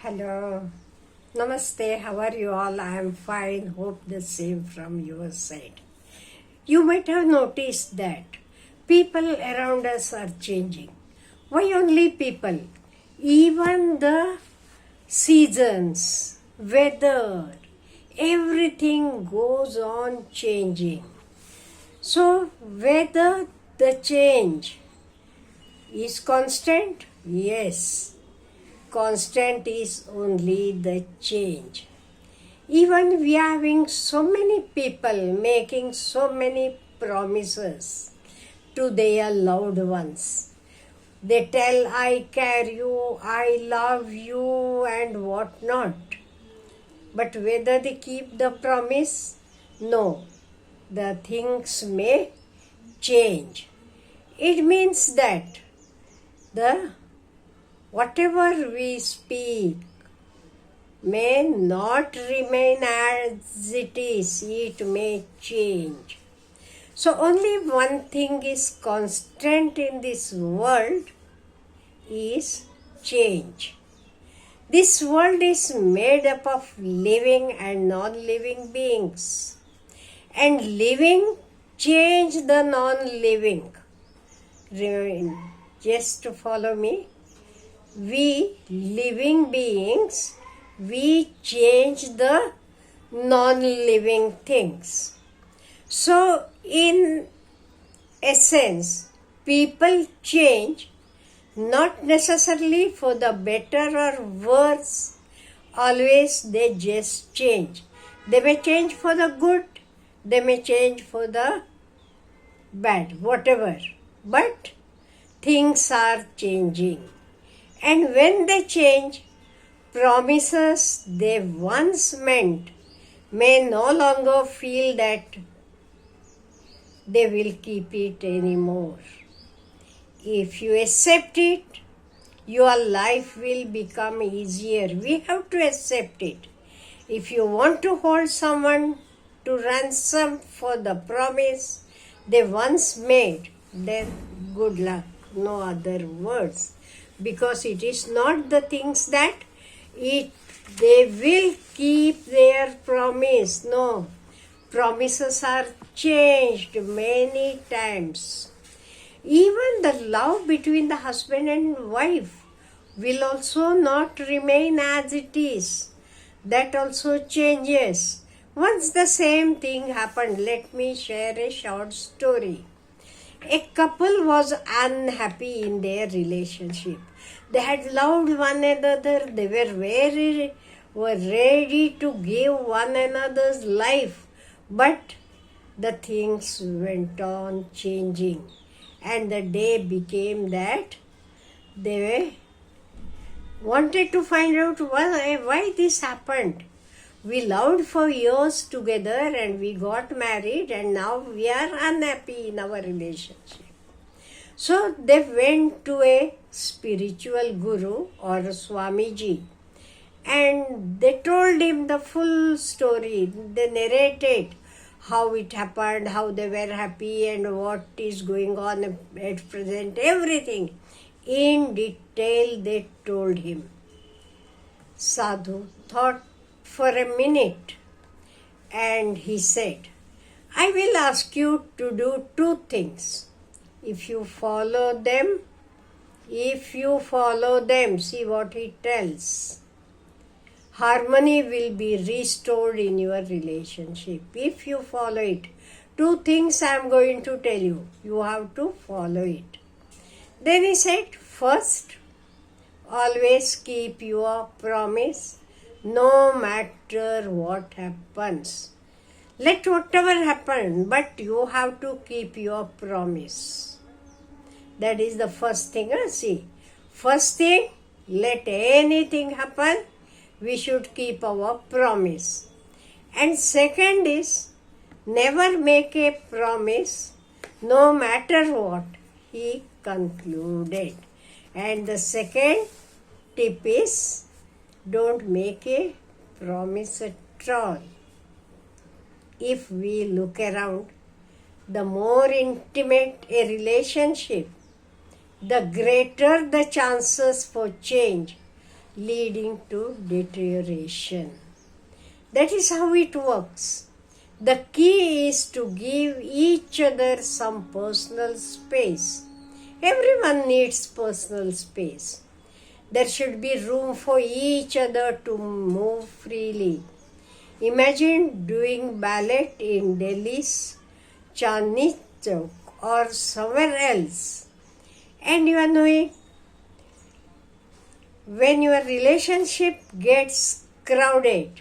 Hello. Namaste. How are you all? I am fine. Hope the same from your side. You might have noticed that people around us are changing. Why only people? Even the seasons, weather, everything goes on changing. So, whether the change is constant? Yes. Constant is only the change. Even we are having so many people making so many promises to their loved ones. They tell, I care you, I love you, and what not. But whether they keep the promise? No. The things may change. It means that the whatever we speak may not remain as it is, it may change. So only one thing is constant in this world is change. This world is made up of living and non-living beings. And living change the non-living. Just to follow me. We living beings, we change the non-living things. So in essence, people change not necessarily for the better or worse, always they just change. They may change for the good, they may change for the bad, whatever. But things are changing. And when they change, promises they once meant may no longer feel that they will keep it anymore. If you accept it, your life will become easier. We have to accept it. If you want to hold someone to ransom for the promise they once made, then good luck, no other words. Because it is not the things that they will keep their promise. No, promises are changed many times. Even the love between the husband and wife will also not remain as it is. That also changes. Once the same thing happened, let me share a short story. A couple was unhappy in their relationship. They had loved one another. They were ready to give one another's life. But the things went on changing. And the day became that they wanted to find out why this happened. We loved for years together and we got married and now we are unhappy in our relationship. So they went to a spiritual guru or a Swamiji and they told him the full story. They narrated how it happened, how they were happy and what is going on at present, everything. In detail they told him. Sadhu thought for a minute and he said, I will ask you to do two things. If you follow them, see what he tells. Harmony will be restored in your relationship. If you follow it, two things I am going to tell you. You have to follow it. Then he said, first, always keep your promise. No matter what happens. Let whatever happen, but you have to keep your promise. That is the first thing. See, first thing, let anything happen, we should keep our promise. And second is, never make a promise, no matter what, he concluded. And the second tip is, don't make a promise at all. If we look around, the more intimate a relationship, the greater the chances for change. leading to deterioration. That is how it works. The key is to give each other some personal space. Everyone needs personal space. There should be room for each other to move freely. Imagine doing ballet in Delhi's Chandni Chowk or somewhere else. And you are knowing, when your relationship gets crowded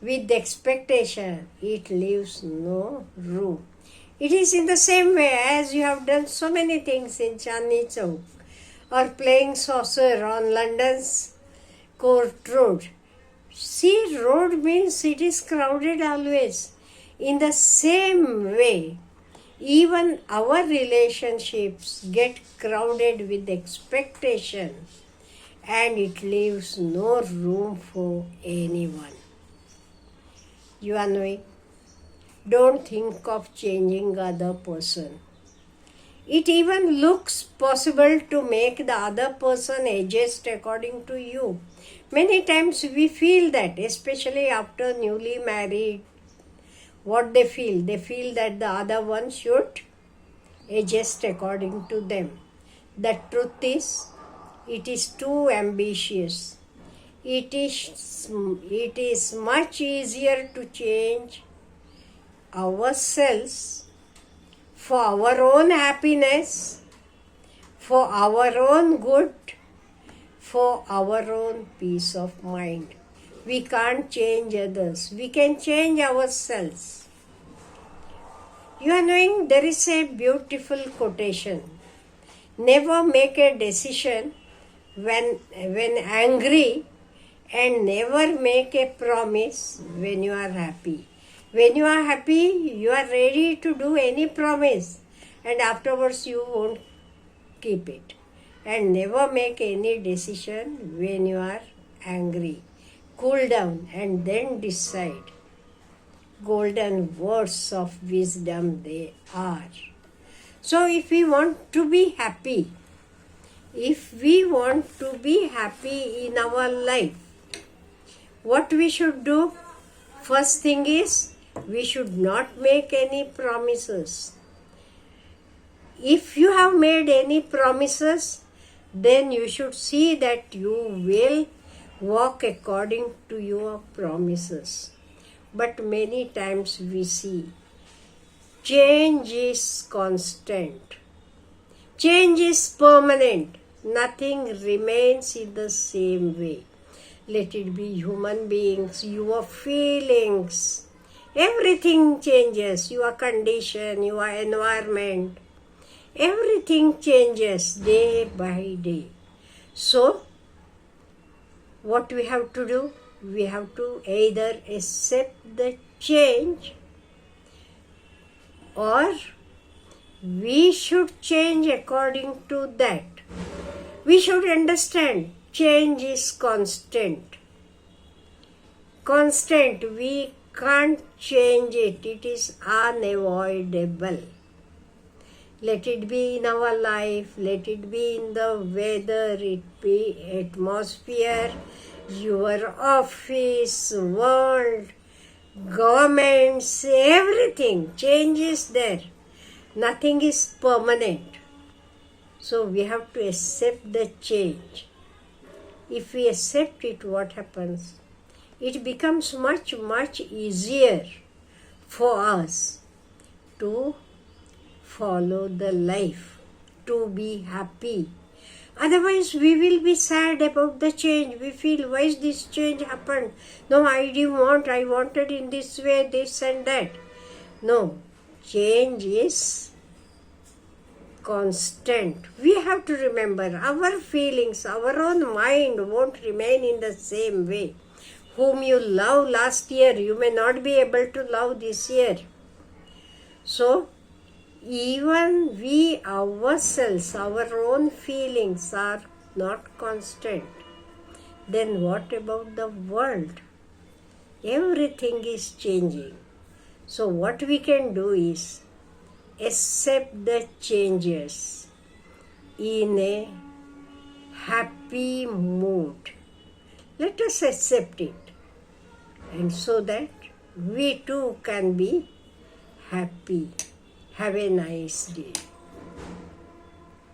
with expectation, it leaves no room. It is in the same way as you have done so many things in Chandni Chowk or playing saucer on London's Court Road. See, road means it is crowded always. In the same way, even our relationships get crowded with expectation and it leaves no room for anyone. You are knowing, don't think of changing other person. It even looks possible to make the other person adjust according to you. Many times we feel that, especially after newly married, what they feel that the other one should adjust according to them. The truth is, it is too ambitious. It is much easier to change ourselves for our own happiness, for our own good, for our own peace of mind. We can't change others. We can change ourselves. You are knowing, there is a beautiful quotation. Never make a decision when angry, and never make a promise when you are happy. When you are happy, you are ready to do any promise, and afterwards you won't keep it. And never make any decision when you are angry. Cool down and then decide. Golden words of wisdom they are. So if we want to be happy, in our life, what we should do? First thing is, we should not make any promises. If you have made any promises, then you should see that you will walk according to your promises. But many times we see change is constant. Change is permanent. Nothing remains in the same way. Let it be human beings, your feelings. Everything changes. Your condition, your environment. Everything changes day by day. So, what we have to do? We have to either accept the change or we should change according to that. We should understand change is constant. Constant, we can't change it. It is unavoidable. Let it be in our life, let it be in the weather, it be atmosphere, your office, world, governments, everything. Change is there. Nothing is permanent. So we have to accept the change. If we accept it, what happens? It becomes much, much easier for us to follow the life, to be happy. Otherwise, we will be sad about the change. We feel, why is this change happened? No, I didn't want, I wanted in this way, this and that. No, change is constant. We have to remember our feelings, our own mind won't remain in the same way. Whom you love last year, you may not be able to love this year. So, even we ourselves, our own feelings are not constant. Then what about the world? Everything is changing. So what we can do is accept the changes in a happy mood. Let us accept it, and so that we too can be happy. Have a nice day.